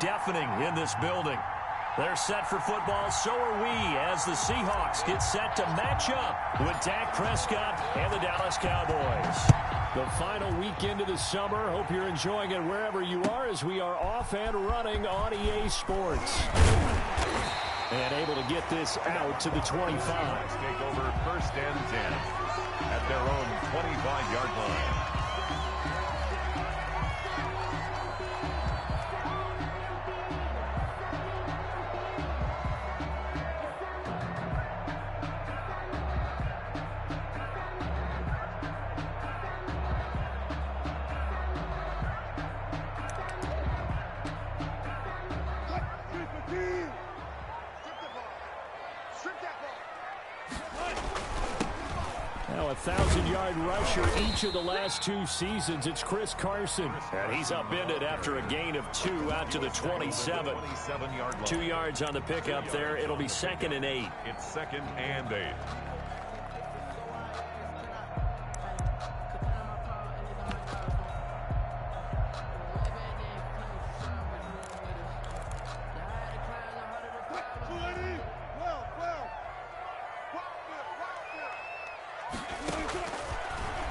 deafening in this building. They're set for football, so are we, as the Seahawks get set to match up with Dak Prescott and the Dallas Cowboys. The final weekend of the summer. Hope you're enjoying it wherever you are as we are off and running on EA Sports. And able to get this out to the 25. Take over 1st and 10 at their own 25-yard line. Now a 1,000-yard rusher each of the last 2 seasons. It's Chris Carson. And he's upended after a gain of 2 out to the 27. 2 yards on the pickup there. It'll be 2nd and 8. It's 2nd and 8.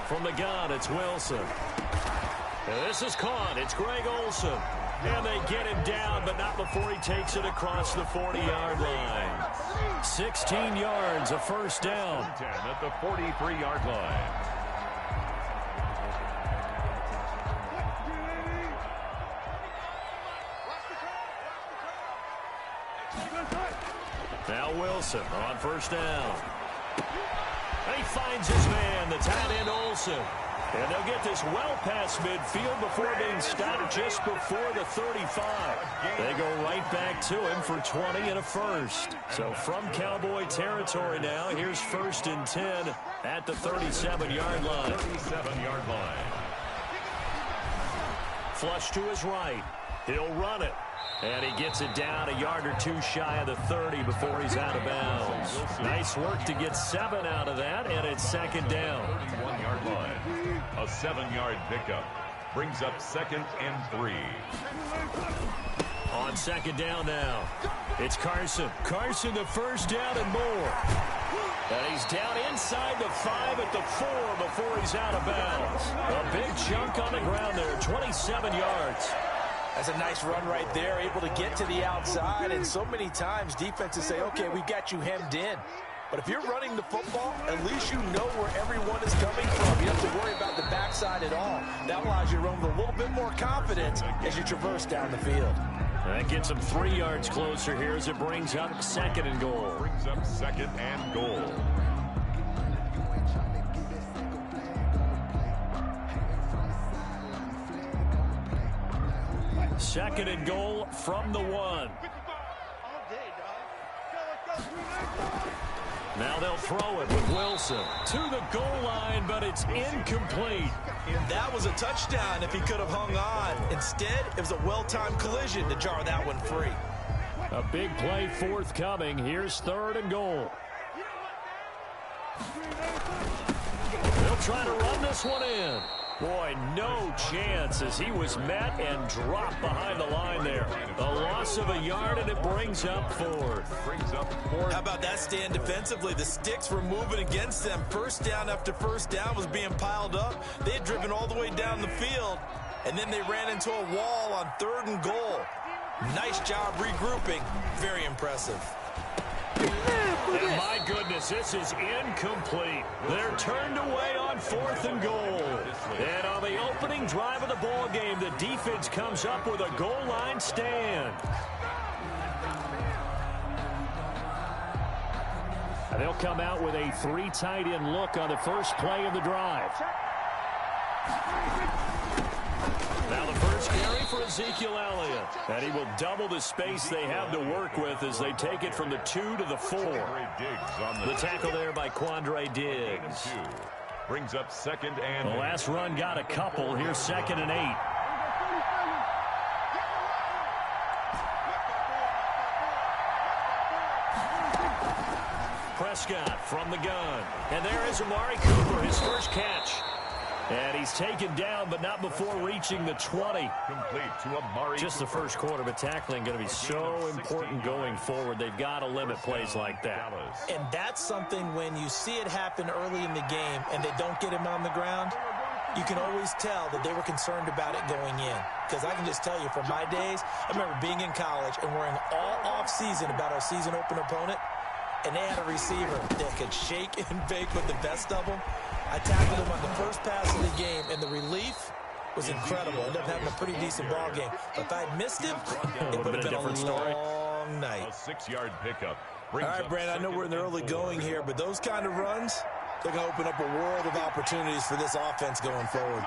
From the gun, it's Wilson. And this is caught. It's Greg Olsen. And they get him down, but not before he takes it across the 40-yard line. 16 yards, a first down. 10 at the 43-yard line. Now Wilson on first down. And he finds his man, the tight end Olsen. And they'll get this well past midfield before being stopped just before the 35. They go right back to him for 20 and a first. So from Cowboy territory now, here's 1st and 10 at the 37-yard line. 37-yard line. Flush to his right. He'll run it. And he gets it down a yard or 2 shy of the 30 before he's out of bounds. Nice work to get 7 out of that, and it's 2nd down. 31-yard line. A 7-yard pickup. Brings up 2nd and 3. On 2nd down now, it's Carson. Carson, the first down and more. And he's down inside the 5 at the 4 before he's out of bounds. A big chunk on the ground there, 27 yards. That's a nice run right there, able to get to the outside. And so many times defenses say, okay, we've got you hemmed in. But if you're running the football, at least you know where everyone is coming from. You don't have to worry about the backside at all. That allows you to run with a little bit more confidence as you traverse down the field. That gets him 3 yards closer here as it brings up 2nd and goal. Brings up 2nd and goal. Second and goal from the 1. Now they'll throw it with Wilson to the goal line, but it's incomplete. That was a touchdown if he could have hung on. Instead, it was a well-timed collision to jar that one free. A big play forthcoming. Here's 3rd and goal. They'll try to run this one in. Boy, no chance as he was met and dropped behind the line there. A loss of a yard, and it brings up 4th. How about that stand defensively? The sticks were moving against them. First down after first down was being piled up. They had driven all the way down the field, and then they ran into a wall on 3rd and goal. Nice job regrouping. Very impressive. And my goodness, this is incomplete. They're turned away on 4th and goal. And on the opening drive of the ball game, the defense comes up with a goal line stand. And they'll come out with a 3 tight end look on the first play of the drive. Now the first carry for Ezekiel Elliott. And he will double the space they have to work with as they take it from the 2 to the 4. The tackle there by Quandre Diggs. Brings up 2nd and The last run got a couple. Here's 2nd and 8. Prescott from the gun. And there is Amari Cooper, his first catch. And he's taken down, but not before reaching the 20. Complete to Amari. Just the first quarter, but tackling going to be so important going forward. They've got to limit plays like that. And that's something when you see it happen early in the game and they don't get him on the ground, you can always tell that they were concerned about it going in. Because I can just tell you from my days, I remember being in college and worrying all off-season about our season open opponent, and they had a receiver that could shake and bake with the best of them. I tackled him on the first pass of the game, and the relief was incredible. Ended up having a pretty decent ball game. But if I had missed him, it would have been a long night. A 6-yard pickup. All right, Brandon, I know we're in the early going here, but those kind of runs, they're going to open up a world of opportunities for this offense going forward.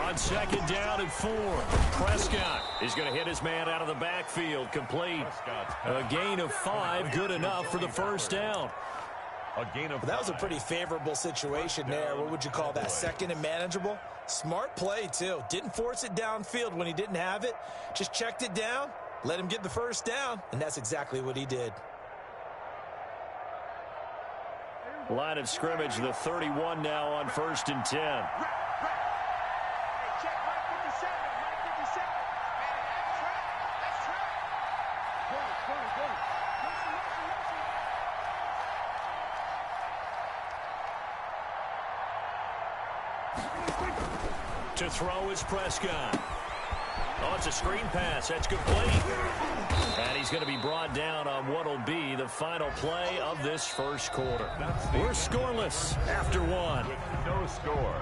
On second down and 4, Prescott is going to hit his man out of the backfield, complete. A gain of 5, good enough for the first down. That was a pretty favorable situation there. What would you call that? Second and manageable? Smart play, too. Didn't force it downfield when he didn't have it. Just checked it down, let him get the first down, and that's exactly what he did. Line of scrimmage, the 31 now on 1st and 10. To throw is Prescott. Oh, it's a screen pass. That's complete. And he's going to be brought down on what will be the final play of this first quarter. We're scoreless after 1. With no score.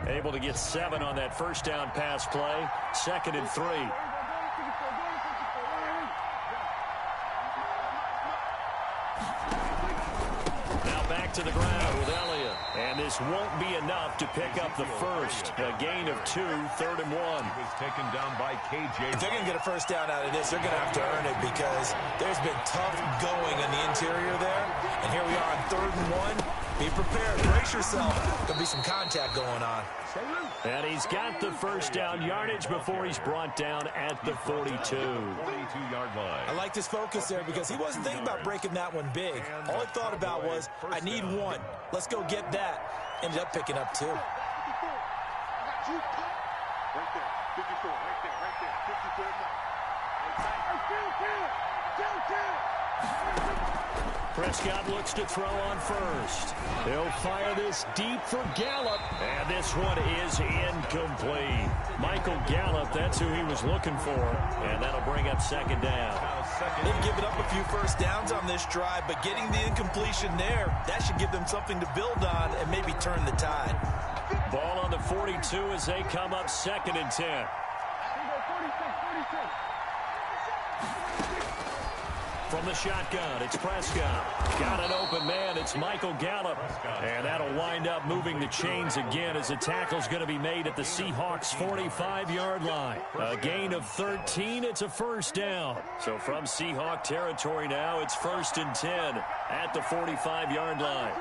Able to get 7 on that first down pass play. 2nd and 3. To the ground with Elliott. And this won't be enough to pick up the first. A gain of 2, 3rd and 1. He was taken down by KJ. If they're going to get a first down out of this, they're going to have to earn it because there's been tough going in the interior there. And here we are on 3rd and 1. Be prepared. Brace yourself. There'll be some contact going on. And he's got the first down yardage before he's brought down at the 42. 42-yard line. I liked his focus there because he wasn't thinking about breaking that one big. All he thought about was, I need 1. Let's go get that. Ended up picking up 2. Right there, 54, right there, 54. Prescott looks to throw on first. He'll fire this deep for Gallup. And this one is incomplete. Michael Gallup, that's who he was looking for. And that'll bring up 2nd down. They've given up a few first downs on this drive, but getting the incompletion there, that should give them something to build on and maybe turn the tide. Ball on the 42 as they come up 2nd and 10. From the shotgun, it's Prescott. Got an open man, it's Michael Gallup. And that'll wind up moving the chains again as the tackle's going to be made at the Seahawks' 45-yard line. A gain of 13, it's a first down. So from Seahawk territory now, it's 1st and 10 at the 45-yard line.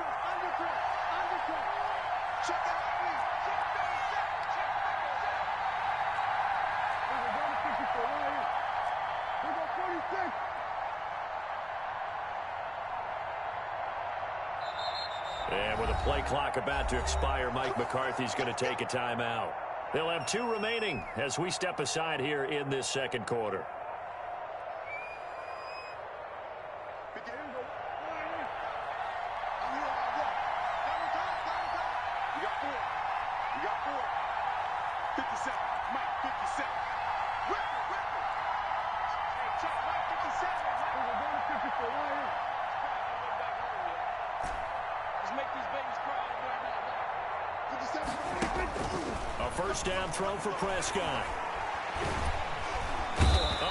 And with a play clock about to expire, Mike McCarthy's going to take a timeout. They'll have 2 remaining as we step aside here in this second quarter. A first down throw for Prescott.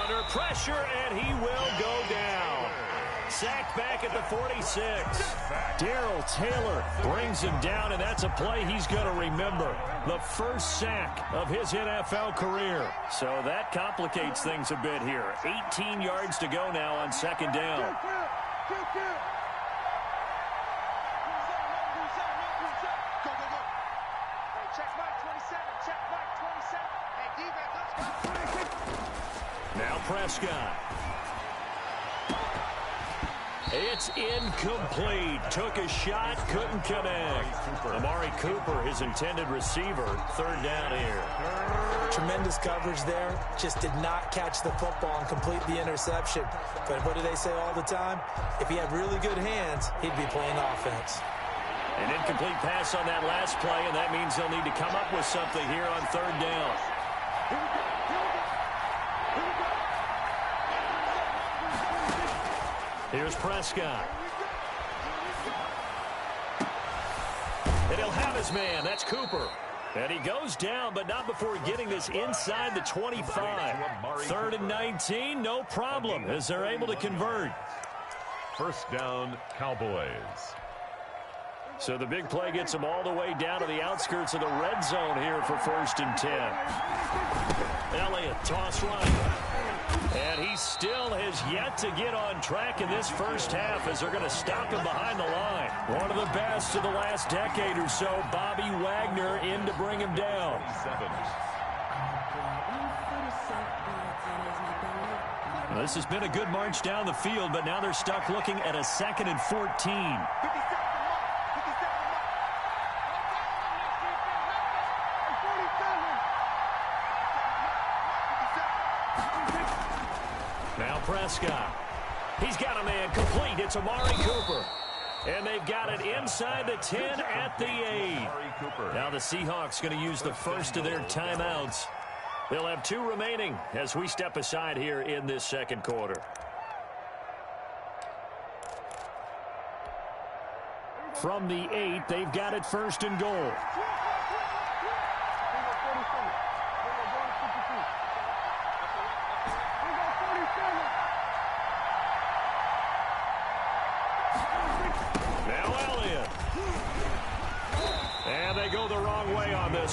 Under pressure, and he will go down. Sacked back at the 46. Darrell Taylor brings him down, and that's a play he's going to remember. The first sack of his NFL career. So that complicates things a bit here. 18 yards to go now on 2nd down. Now Prescott. It's incomplete. Took a shot, couldn't connect. Amari Cooper, his intended receiver, third down here. Tremendous coverage there. Just did not catch the football and complete the interception. But what do they say all the time? If he had really good hands, he'd be playing offense. An incomplete pass on that last play, and that means they'll need to come up with something here on third down. Here's Prescott. And he'll have his man. That's Cooper. And he goes down, but not before getting this inside the 25. Third and 19, no problem, as they're able to convert. First down, Cowboys. So the big play gets them all the way down to the outskirts of the red zone here for 1st and 10. Elliott, toss right. And he still has yet to get on track in this first half as they're going to stop him behind the line. One of the best of the last decade or so, Bobby Wagner in to bring him down. Well, this has been a good march down the field, but now they're stuck looking at a 2nd and 14. Now Prescott. He's got a man complete. It's Amari Cooper. And they've got it inside the 10 at the 8. Now the Seahawks going to use the first of their timeouts. They'll have 2 remaining as we step aside here in this second quarter. From the 8, they've got it 1st and goal.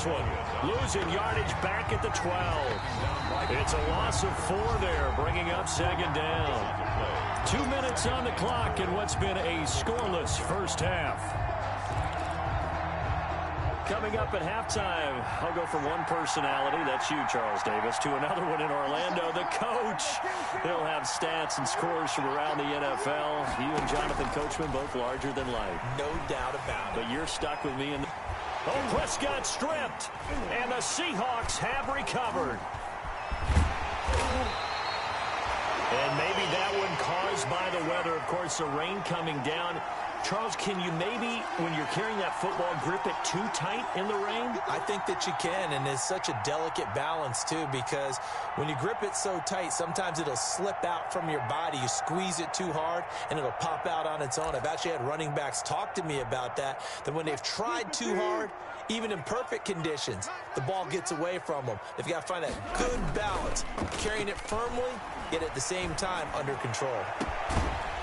One. Losing yardage back at the 12. It's a loss of 4 there, bringing up 2nd down. 2 minutes on the clock in what's been a scoreless first half. Coming up at halftime, I'll go from one personality, that's you, Charles Davis, to another one in Orlando, the coach. He'll have stats and scores from around the NFL. You and Jonathan Coachman, both larger than life. No doubt about it. But you're stuck with me in the... Oh, Prescott stripped, and the Seahawks have recovered. And maybe that one caused by the weather. Of course, the rain coming down. Charles, can you maybe, when you're carrying that football, grip it too tight in the rain? I think that you can, and it's such a delicate balance, too, because when you grip it so tight, sometimes it'll slip out from your body. You squeeze it too hard, and it'll pop out on its own. I've actually had running backs talk to me about that when they've tried too hard, even in perfect conditions, the ball gets away from them. They've got to find that good balance, carrying it firmly, yet at the same time under control.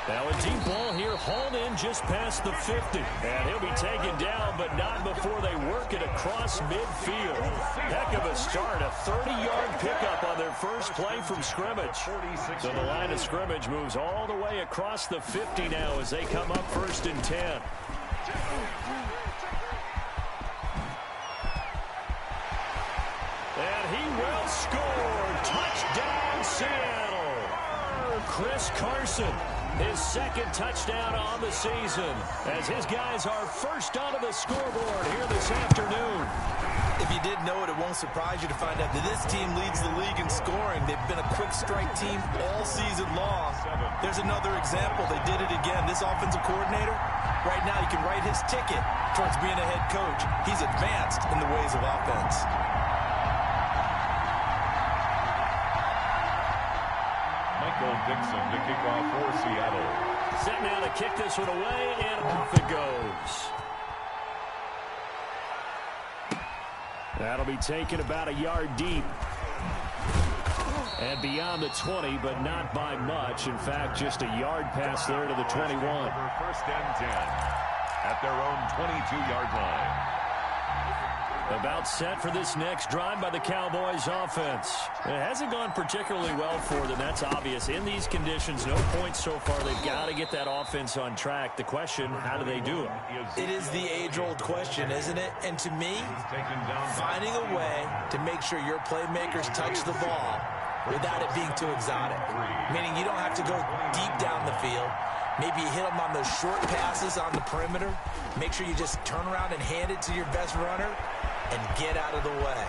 Now a deep ball here, hauled in just past the 50. And he'll be taken down, but not before they work it across midfield. Heck of a start, a 30-yard pickup on their first play from scrimmage. So the line of scrimmage moves all the way across the 50 now as they come up 1st and 10. And he will score. Touchdown, Seattle. Chris Carson. His 2nd touchdown on the season as his guys are first onto the scoreboard here this afternoon. If you didn't know it, it won't surprise you to find out that this team leads the league in scoring. They've been a quick strike team all season long. There's another example. They did it again. This offensive coordinator, right now he can write his ticket towards being a head coach. He's advanced in the ways of offense. Dixon to kick off for Seattle. Set now to kick this one away, and off it goes. That'll be taken about a yard deep. And beyond the 20, but not by much. In fact, just a yard pass there to the 21. 1st and 10 at their own 22-yard line. About set for this next drive by the Cowboys offense. It hasn't gone particularly well for them. That's obvious. In these conditions, no points so far. They've got to get that offense on track. The question, how do they do it? It is the age-old question, isn't it? And to me, finding a way to make sure your playmakers touch the ball without it being too exotic. Meaning you don't have to go deep down the field. Maybe you hit them on those short passes on the perimeter. Make sure you just turn around and hand it to your best runner and get out of the way.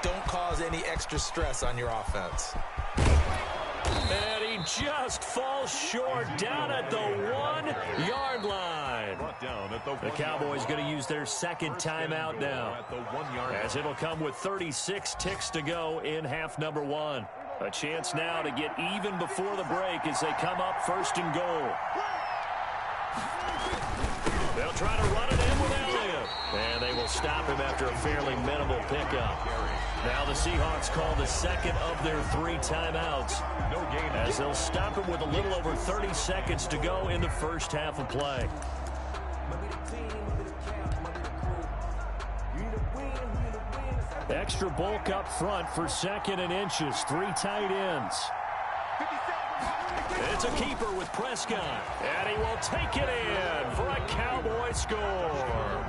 Don't cause any extra stress on your offense. And he just falls short down at the 1-yard line. The Cowboys going to use their second timeout now, as it'll come with 36 ticks to go in half number 1. A chance now to get even before the break as they come up first and goal. They'll try to run it in with Elliott. And they will stop him after a fairly minimal pickup. Now the Seahawks call the second of their 3 timeouts, as they'll stop him with a little over 30 seconds to go in the first half of play. Extra bulk up front for 2nd and inches. 3 tight ends. It's a keeper with Prescott, and he will take it in for a Cowboy score.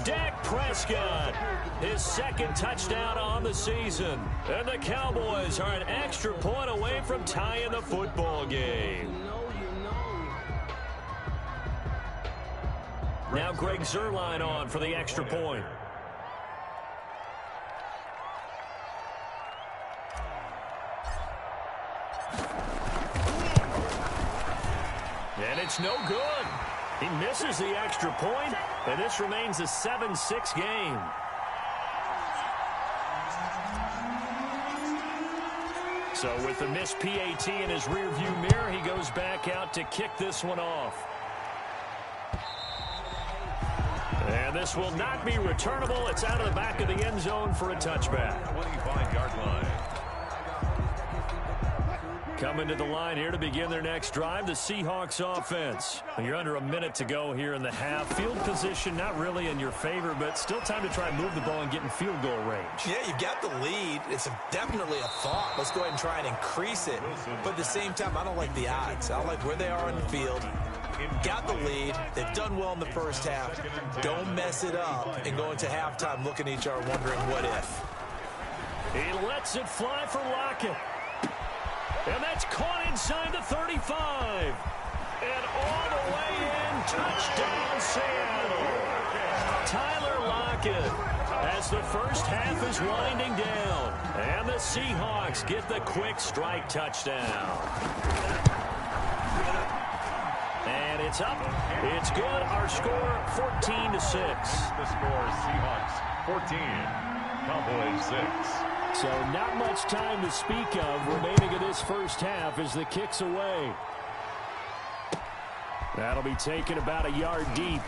Dak Prescott, his 2nd touchdown on the season. And the Cowboys are an extra point away from tying the football game. Now Greg Zuerlein on for the extra point. And it's no good. He misses the extra point, and this remains a 7-6 game. So with the missed PAT in his rearview mirror, he goes back out to kick this one off. And this will not be returnable. It's out of the back of the end zone for a touchback. 25-yard line. Coming to the line here to begin their next drive, the Seahawks offense. You're under a minute to go here in the half. Field position not really in your favor, but still time to try and move the ball and get in field goal range. Yeah, you've got the lead. It's definitely a thought. Let's go ahead and try and increase it. But at the same time, I don't like the odds. I don't like where they are in the field. Got the lead. They've done well in the first half. Don't mess it up and go into halftime looking at each other wondering what if. He lets it fly for Lockett. And that's caught inside the 35. And all the way in, touchdown Seattle. Tyler Lockett as the first half is winding down. And the Seahawks get the quick strike touchdown. And it's up. It's good. Our score 14-6. The score Seahawks 14, Cowboys 6. So not much time to speak of remaining in this first half as the kick's away. That'll be taken about a yard deep.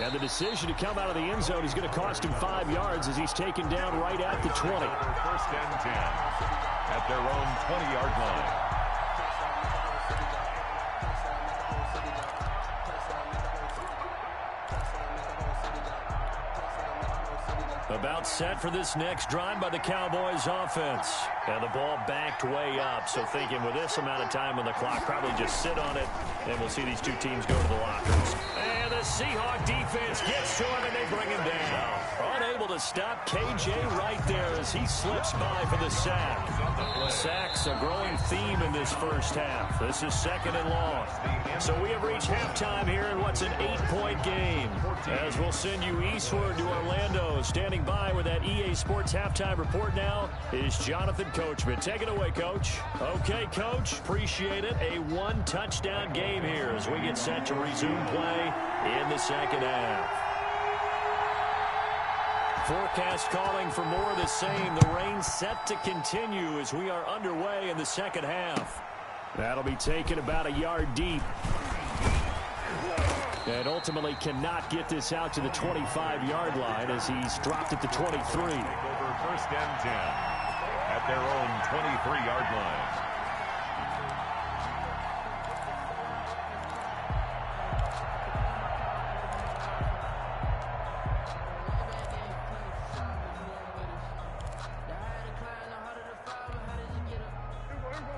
And the decision to come out of the end zone is going to cost him 5 yards as he's taken down right at the 20. First and 10 at their own 20-yard line. About set for this next drive by the Cowboys offense. And the ball backed way up. So thinking with this amount of time on the clock, probably just sit on it, and we'll see these two teams go to the lockers. And the Seahawk defense gets to him, and they bring him down. Unable to stop KJ right there as he slips by for the sack. Sacks a growing theme in this first half. This is 2nd and long. So we have reached halftime here in what's an 8-point game. As we'll send you eastward to Orlando. Standing by with that EA Sports halftime report now is Jonathan Coachman. Take it away, Coach. Okay, Coach. Appreciate it. A 1-touchdown game here as we get set to resume play in the second half. Forecast calling for more of the same. The rain set to continue as we are underway in the second half. That'll be taken about a yard deep. And ultimately cannot get this out to the 25-yard line as he's dropped at the 23. Over first and 10 at their own 23-yard line.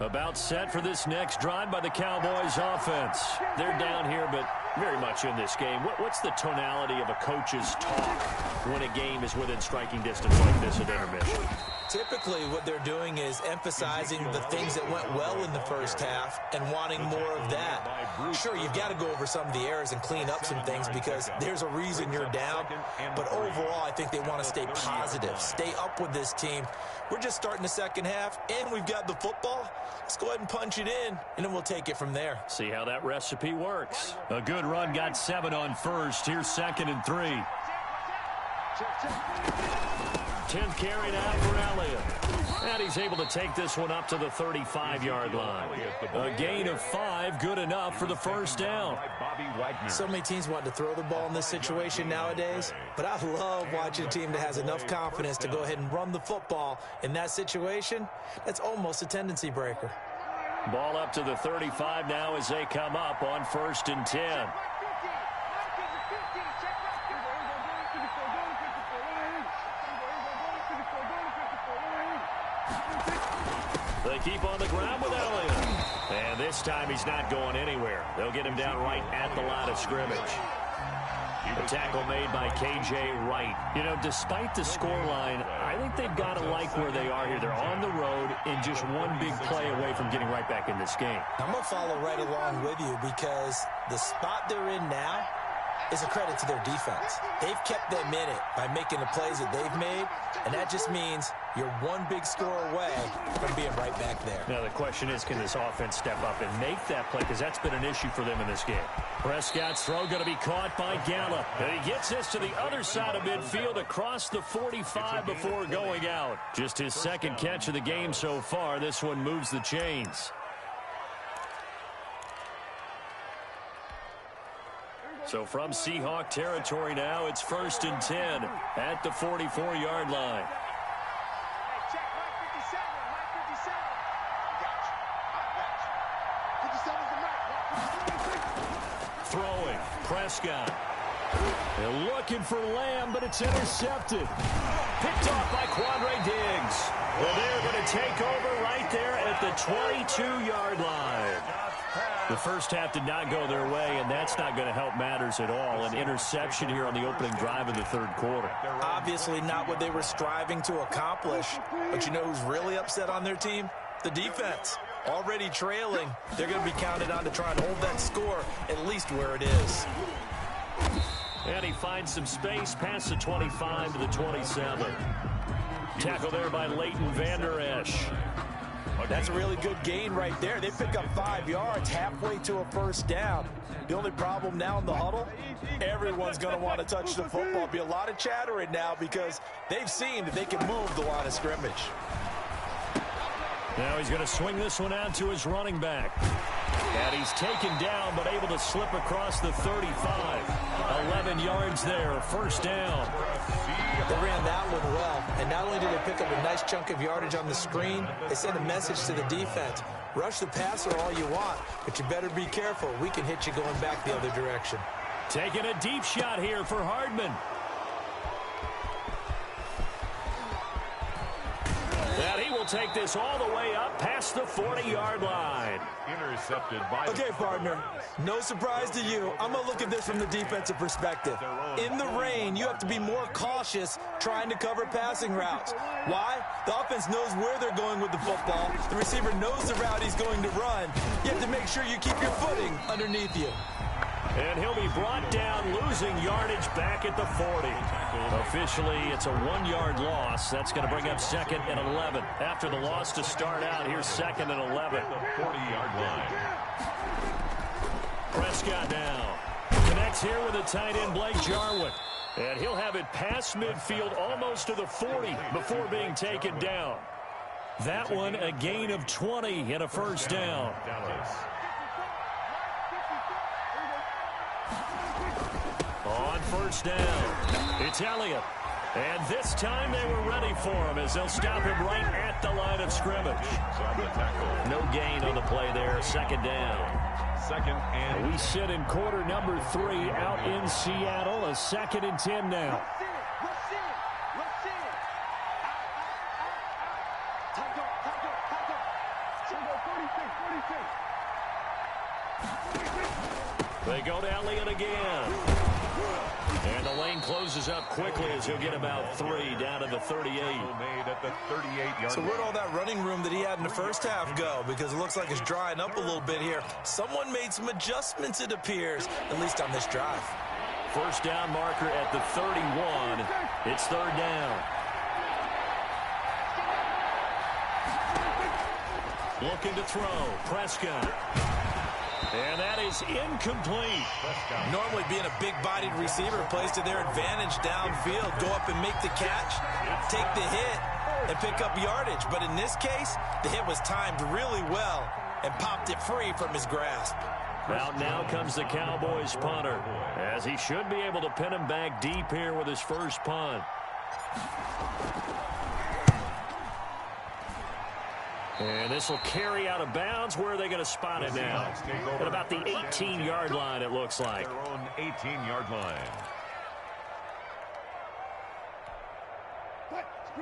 About set for this next drive by the Cowboys offense. They're down here, but very much in this game. What's the tonality of a coach's talk when a game is within striking distance like this at intermission? Typically, what they're doing is emphasizing the things that went well in the first half and wanting more of that. Sure, you've got to go over some of the errors and clean up some things because there's a reason you're down. But overall, I think they want to stay positive, stay up with this team. We're just starting the second half, and we've got the football. Let's go ahead and punch it in, and then we'll take it from there. See how that recipe works. A good run got 7 on first. Here's 2nd and 3. 10th carry now for Elliott. And he's able to take this one up to the 35-yard line. A gain of 5, good enough for the first down. So many teams want to throw the ball in this situation nowadays, but I love watching a team that has enough confidence to go ahead and run the football in that situation. That's almost a tendency breaker. Ball up to the 35 now as they come up on 1st and 10. They keep on the ground with Elliott. And this time he's not going anywhere. They'll get him down right at the line of scrimmage. A tackle made by K.J. Wright. You know, despite the scoreline, I think they've got to like where they are here. They're on the road and just one big play away from getting right back in this game. I'm going to follow right along with you because the spot they're in now is a credit to their defense. They've kept them in it by making the plays that they've made, and that just means you're one big score away from being right back there. Now, the question is, can this offense step up and make that play? Because that's been an issue for them in this game. Prescott's throw going to be caught by Gallup. And he gets this to the other side of midfield across the 45 before going out. Just his 2nd catch of the game so far. This one moves the chains. So from Seahawk territory now, it's 1st and 10 at the 44-yard line. Throwing, Prescott. They're looking for Lamb, but it's intercepted. Picked off by Quandre Diggs. Well, they're going to take over right there at the 22-yard line. The first half did not go their way, and that's not going to help matters at all. An interception here on the opening drive in the 3rd quarter. Obviously not what they were striving to accomplish. But you know who's really upset on their team? The defense. Already trailing. They're going to be counted on to try and hold that score at least where it is. And he finds some space past the 25 to the 27. Tackle there by Leighton Vander Esch. That's a really good gain right there. They pick up 5 yards halfway to a first down. The only problem now in the huddle, everyone's going to want to touch the football. There'll be a lot of chattering now because they've seen that they can move the line of scrimmage. Now he's going to swing this one out to his running back. And he's taken down but able to slip across the 35. 11 yards there, first down. They ran that one well, and not only did they pick up a nice chunk of yardage on the screen, they sent a message to the defense. Rush the passer all you want, but you better be careful. We can hit you going back the other direction. Taking a deep shot here for Hardman. And he will take this all the way up past the 40-yard line. Intercepted by... Okay, partner, no surprise to you. I'm going to look at this from the defensive perspective. In the rain, you have to be more cautious trying to cover passing routes. Why? The offense knows where they're going with the football. The receiver knows the route he's going to run. You have to make sure you keep your footing underneath you. And he'll be brought down, losing yardage back at the 40. Officially, it's a 1-yard loss. That's going to bring up 2nd and 11. After the loss to start out, here's 2nd and 11. The 40-yard line. Prescott now connects here with the tight end, Blake Jarwin. And he'll have it past midfield almost to the 40 before being taken down. That one, a gain of 20 and a first down. On first down, it's Elliott. And this time they were ready for him as they'll stop him right at the line of scrimmage. No gain on the play there, 2nd down. 2nd and... We sit in quarter number 3 out in Seattle, a 2nd and 10 now. They go to Elliott again. And the lane closes up quickly as he'll get about 3 down to the 38. Made at the 38-yard So where'd all that running room that he had in the first half go? Because it looks like it's drying up a little bit here. Someone made some adjustments, it appears, at least on this drive. First down marker at the 31. It's third down. Looking to throw. Prescott. And that is incomplete. Normally being a big-bodied receiver plays to their advantage downfield. Go up and make the catch, take the hit, and pick up yardage. But in this case, the hit was timed really well and popped it free from his grasp. Now comes the Cowboys punter, as he should be able to pin him back deep here with his first punt. And this will carry out of bounds. Where are they going to spot it now? At about the 18-yard line, it looks like. Their own 18-yard line.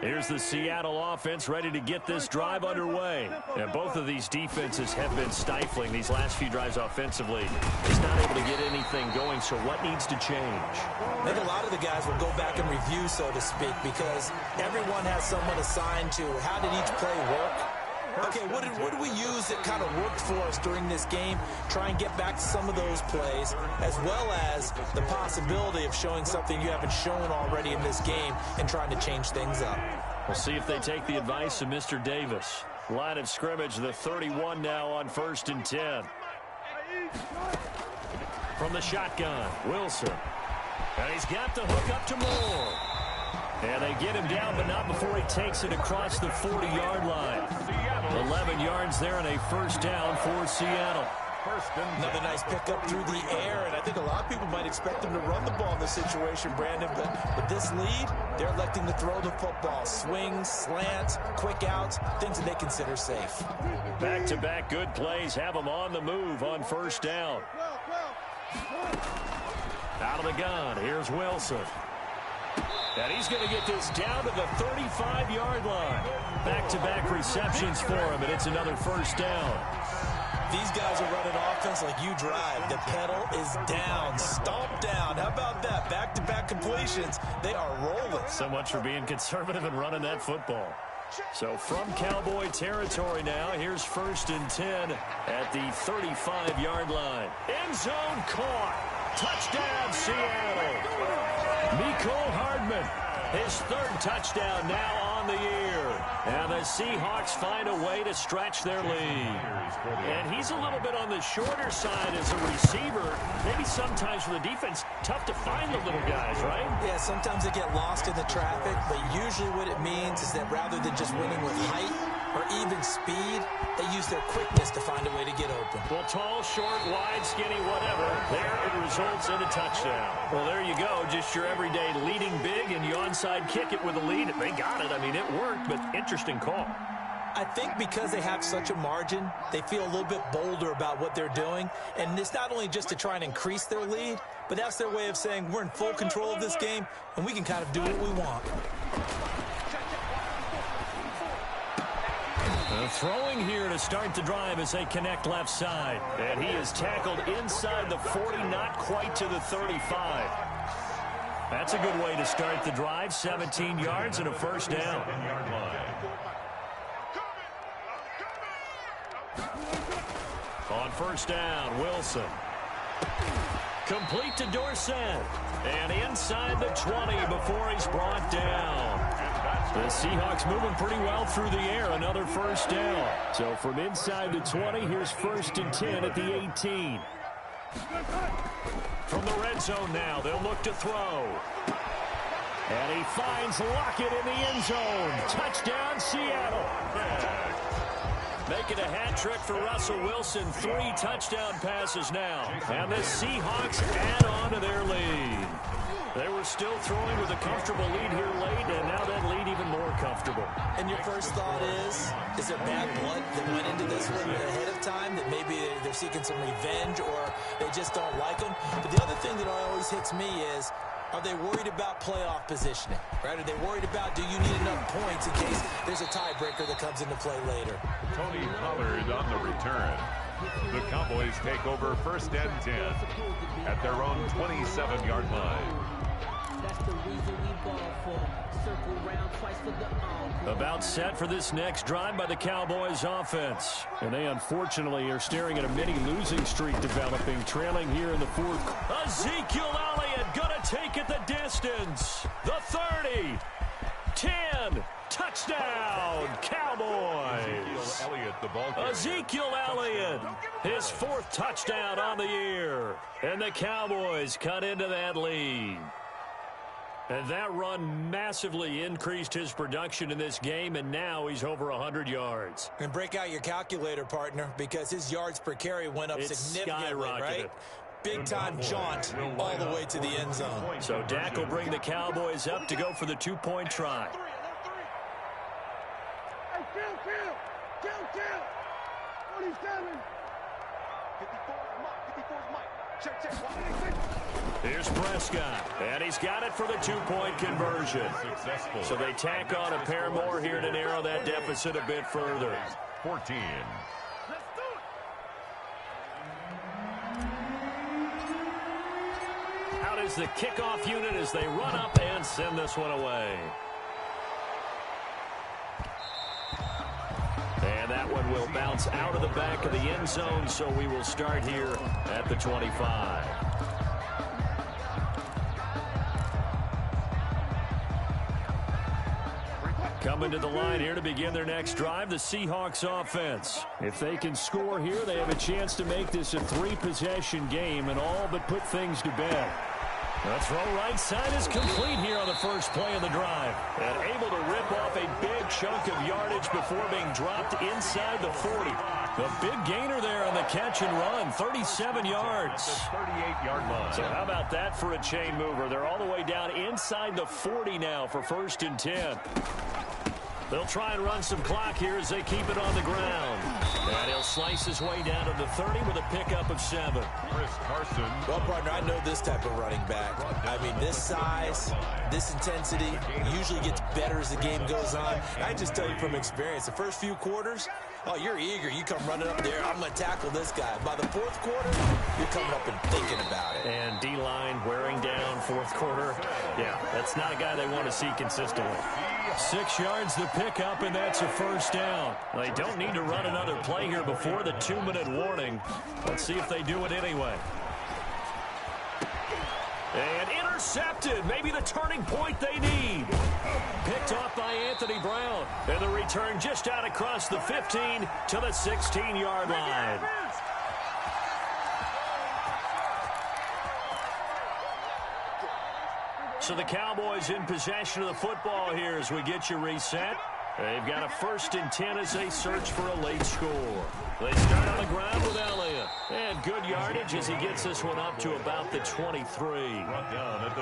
Here's the Seattle offense ready to get this drive underway. And both of these defenses have been stifling these last few drives offensively. He's not able to get anything going, so what needs to change? I think a lot of the guys will go back and review, so to speak, because everyone has someone assigned to how did each play work. Okay, what did we use that kind of worked for us during this game? Try and get back to some of those plays, as well as the possibility of showing something you haven't shown already in this game and trying to change things up. We'll see if they take the advice of Mr. Davis. Line of scrimmage, the 31 now on 1st and 10. From the shotgun, Wilson. And he's got the hook up to Moore. And they get him down, but not before he takes it across the 40-yard line. 11 yards there and a first down for Seattle. Another nice pickup through the air, and I think a lot of people might expect him to run the ball in this situation, Brandon, but with this lead, they're electing to throw the football. Swings, slants, quick outs, things that they consider safe. Back-to-back good plays have them on the move on first down. Out of the gun, here's Wilson. And he's going to get this down to the 35-yard line. Back-to-back receptions for him, and it's another first down. These guys are running offense like you drive. The pedal is down, stomp down. How about that? Back-to-back completions. They are rolling. So much for being conservative and running that football. So from Cowboy territory now, here's 1st and 10 at the 35-yard line. End zone caught. Touchdown, Seattle. Mecole Hardman, his 3rd touchdown now on the year. And the Seahawks find a way to stretch their lead. And he's a little bit on the shorter side as a receiver. Maybe sometimes for the defense, tough to find the little guys, right? Yeah, sometimes they get lost in the traffic, but usually what it means is that rather than just winning with height or even speed, they use their quickness to find a way to get open. Well, tall, short, wide, skinny, whatever, there it results in a touchdown. Well, there you go, just your everyday leading big, and you onside kick it with a lead. They got it. I mean, it worked, but interesting call. I think because they have such a margin, they feel a little bit bolder about what they're doing. And it's not only just to try and increase their lead, but that's their way of saying we're in full control of this game, and we can kind of do what we want. Throwing here to start the drive as they connect left side. And he is tackled inside the 40, not quite to the 35. That's a good way to start the drive. 17 yards and a first down. On first down, Wilson. Complete to Dorsett. And inside the 20 before he's brought down. The Seahawks moving pretty well through the air. Another first down. So from inside the 20, here's 1st and 10 at the 18. From the red zone now, they'll look to throw. And he finds Lockett in the end zone. Touchdown, Seattle. Making a hat trick for Russell Wilson. 3 touchdown passes now. And the Seahawks add on to their lead. They were still throwing with a comfortable lead here late, and now that lead even more comfortable. And your first thought is there bad blood that went into this one ahead of time, that maybe they're seeking some revenge or they just don't like them? But the other thing that always hits me is, are they worried about playoff positioning? Right? Are they worried about, do you need enough points in case there's a tiebreaker that comes into play later? Tony Pollard on the return. The Cowboys take over 1st and 10 at their own 27-yard line. That's the reason we ball for. Circle round twice for the About set for this next drive by the Cowboys offense. And they unfortunately are staring at a mini losing streak developing, trailing here in the 4th. Ezekiel Elliott gonna take it the distance. The 30, 10, touchdown, Cowboys. Ezekiel Elliott, his 4th touchdown on the year. And the Cowboys cut into that lead. And that run massively increased his production in this game, and now he's over 100 yards. And break out your calculator, partner, because his yards per carry went up significantly, right? Big-time jaunt all the way to the end zone. So Dak will bring the Cowboys up to go for the 2-point try. Hey, kill. 47. 54 is Mike. Check. Here's Prescott, and he's got it for the 2-point conversion. So they tack on a pair more here to narrow that deficit a bit further. 14. Out is the kickoff unit as they run up and send this one away. And that one will bounce out of the back of the end zone, so we will start here at the 25. Coming to the line here to begin their next drive, the Seahawks offense. If they can score here, they have a chance to make this a 3-possession game and all but put things to bed. The throw right side is complete here on the first play of the drive. And able to rip off a big chunk of yardage before being dropped inside the 40. The big gainer there on the catch and run, 37 yards. 38-yard line. So how about that for a chain mover? They're all the way down inside the 40 now for 1st and 10. They'll try and run some clock here as they keep it on the ground. And he'll slice his way down to the 30 with a pickup of 7. Chris Carson. Well, partner, I know this type of running back. I mean, this size, this intensity usually gets better as the game goes on. And I just tell you from experience, the first few quarters, oh, you're eager. You come running up there, I'm going to tackle this guy. By the 4th quarter, you're coming up and thinking about it. And D-line wearing down 4th quarter. Yeah, that's not a guy they want to see consistently. 6 yards the pickup, and that's a 1st down. They don't need to run another play here before the 2-minute warning. Let's see if they do it anyway. And intercepted. Maybe the turning point they need. Picked off by Anthony Brown. And the return just out across the 15 to the 16-yard line. So the Cowboys in possession of the football here as we get you reset. They've got a 1st and 10 as they search for a late score. They start on the ground with Elliott. And good yardage as he gets this one up to about the 23.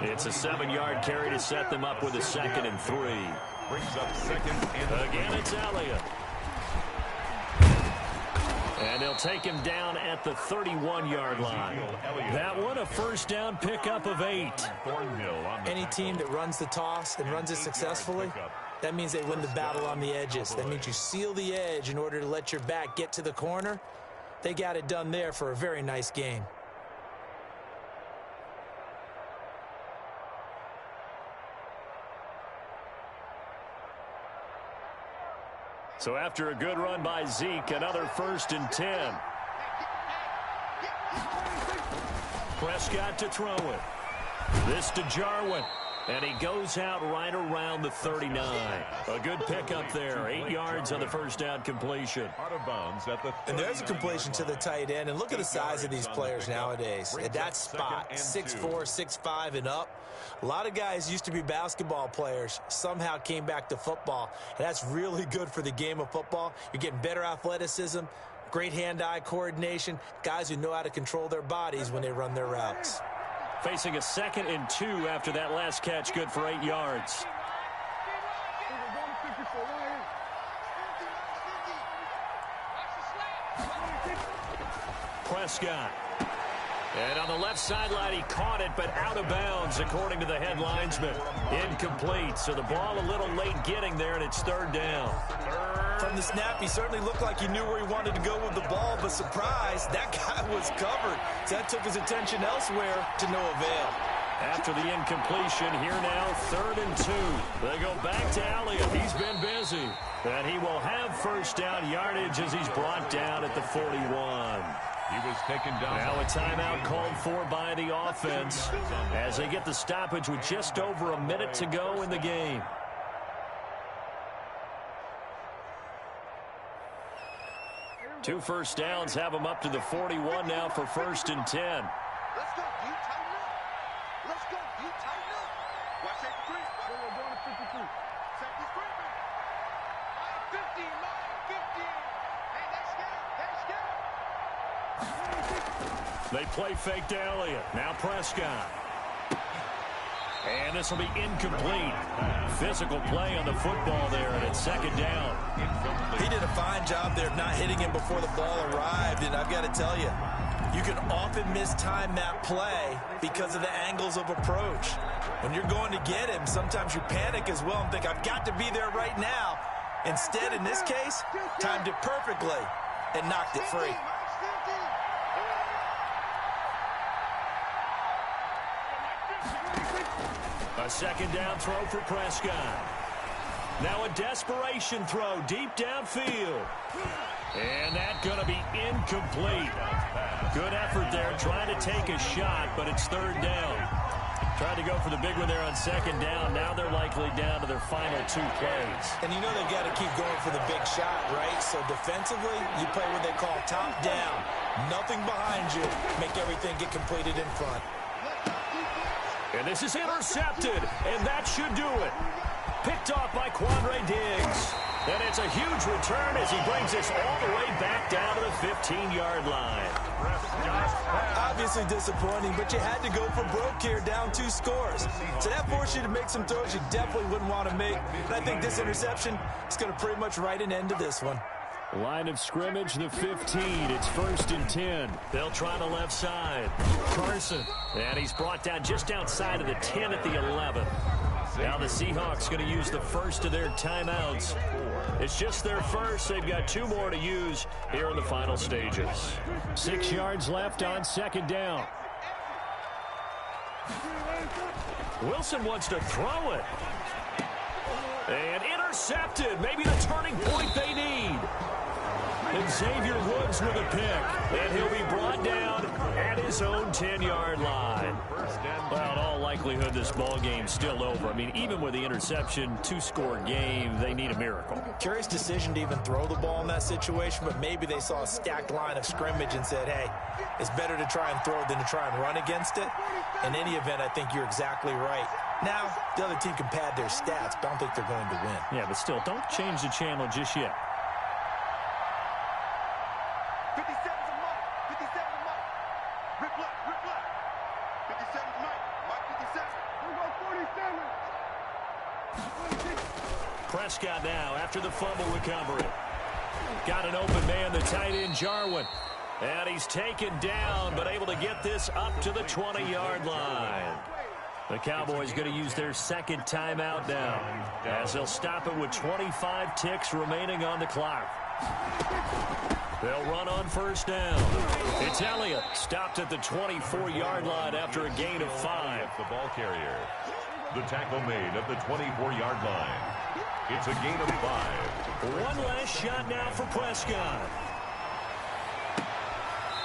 It's a 7-yard carry to set them up with a 2nd and 3. Brings up 2nd and 3. Again, it's Elliott. And they'll take him down at the 31-yard line. That one a 1st down pickup of 8. Any team that runs the toss and runs it successfully, that means they win the battle on the edges. That means you seal the edge in order to let your back get to the corner. They got it done there for a very nice game. So after a good run by Zeke, another 1st and 10. Prescott to throw it. This to Jarwin. And he goes out right around the 39. A good pickup there. 8 yards on the 1st down completion. Out of bounds at the and there's a completion to the tight end. And look at the size of these players nowadays. At that spot, 6'4", 6'5", and up. A lot of guys used to be basketball players, somehow came back to football. And that's really good for the game of football. You're getting better athleticism, great hand-eye coordination, guys who know how to control their bodies when they run their routes. Facing a 2nd and 2 after that last catch, good for 8 yards. Prescott. And on the left sideline, he caught it, but out of bounds, according to the head linesman. Incomplete, so the ball a little late getting there, and it's 3rd down. From the snap, he certainly looked like he knew where he wanted to go with the ball, but surprise, that guy was covered. So that took his attention elsewhere to no avail. After the incompletion, here now, 3rd and 2. They go back to Elliott. He's been busy. And he will have first down yardage as he's brought down at the 41. He was taken down. Now a timeout called for by the offense as they get the stoppage with just over a minute to go in the game. Two first downs have them up to the 41 now for 1st and 10. Let's go, you tighten up. Let's go, you tighten up. Watch that screen. We're going to 52. Safety screen. 50, 50. Hey, that's good. They play fake to Elliott. Now Prescott. And this will be incomplete. Physical play on the football there, and it's 2nd down. He did a fine job there of not hitting him before the ball arrived, and I've got to tell you, you can often mistime that play because of the angles of approach. When you're going to get him, sometimes you panic as well and think, I've got to be there right now. Instead, in this case, timed it perfectly and knocked it free. A 2nd down throw for Prescott. Now a desperation throw deep downfield. And that's going to be incomplete. Good effort there trying to take a shot, but it's 3rd down. Tried to go for the big one there on 2nd down. Now they're likely down to their final 2 plays. And you know they've got to keep going for the big shot, right? So defensively, you play what they call top down. Nothing behind you. Make everything get completed in front. And this is intercepted, and that should do it. Picked off by Quandre Diggs. And it's a huge return as he brings us all the way back down to the 15-yard line. Obviously disappointing, but you had to go for broke here, down 2 scores. So that forced you to make some throws you definitely wouldn't want to make. And I think this interception is going to pretty much write an end to this one. Line of scrimmage, the 15. It's 1st and 10. They'll try the left side. Carson. And he's brought down just outside of the 10 at the 11. Now the Seahawks going to use the first of their timeouts. It's just their first. They've got 2 more to use here in the final stages. 6 yards left on 2nd down. Wilson wants to throw it. And intercepted. Maybe the turning point they need. And Xavier Woods with a pick. And he'll be brought down at his own 10-yard line. Well, in all likelihood, this ball game's still over. I mean, even with the interception, 2-score game, they need a miracle. Curious decision to even throw the ball in that situation, but maybe they saw a stacked line of scrimmage and said, hey, it's better to try and throw than to try and run against it. In any event, I think you're exactly right. Now, the other team can pad their stats, but I don't think they're going to win. Yeah, but still, don't change the channel just yet. 57's a Mike. 57's a Mike. Rip left, rip left. 57's Mike. Mike 57. We're going 47. Prescott now after the fumble recovery. Got an open man, the tight end, Jarwin. And he's taken down, but able to get this up to the 20-yard line. The Cowboys going to use their 2nd timeout now, as they'll stop it with 25 ticks remaining on the clock. They'll run on 1st down. It's Elliott, stopped at the 24-yard line after a gain of 5. The ball carrier. The tackle made at the 24-yard line. It's a gain of 5. One last shot now for Prescott.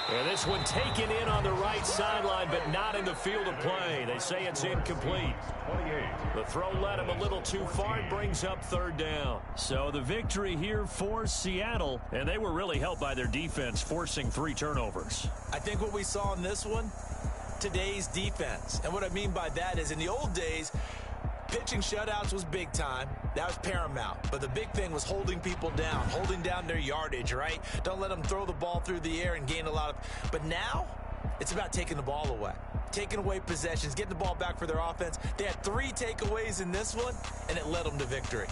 And this one taken in on the right sideline, but not in the field of play. They say it's incomplete. 28. The throw led him a little too far and brings up 3rd down. So the victory here for Seattle, and they were really helped by their defense, forcing 3 turnovers. I think what we saw in this one, today's defense. And what I mean by that is in the old days, pitching shutouts was big time. That was paramount. But the big thing was holding people down, holding down their yardage, right? Don't let them throw the ball through the air and gain a lot of... But now, it's about taking the ball away. Taking away possessions, getting the ball back for their offense. They had 3 takeaways in this one, and it led them to victory.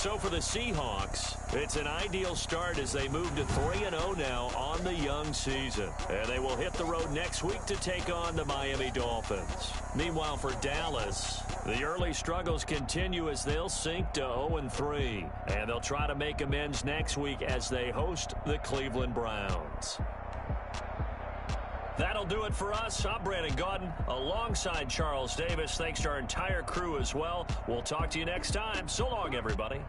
So for the Seahawks, it's an ideal start as they move to 3-0 now on the young season. And they will hit the road next week to take on the Miami Dolphins. Meanwhile, for Dallas, the early struggles continue as they'll sink to 0-3. And they'll try to make amends next week as they host the Cleveland Browns. That'll do it for us. I'm Brandon Gaudin alongside Charles Davis. Thanks to our entire crew as well. We'll talk to you next time. So long, everybody.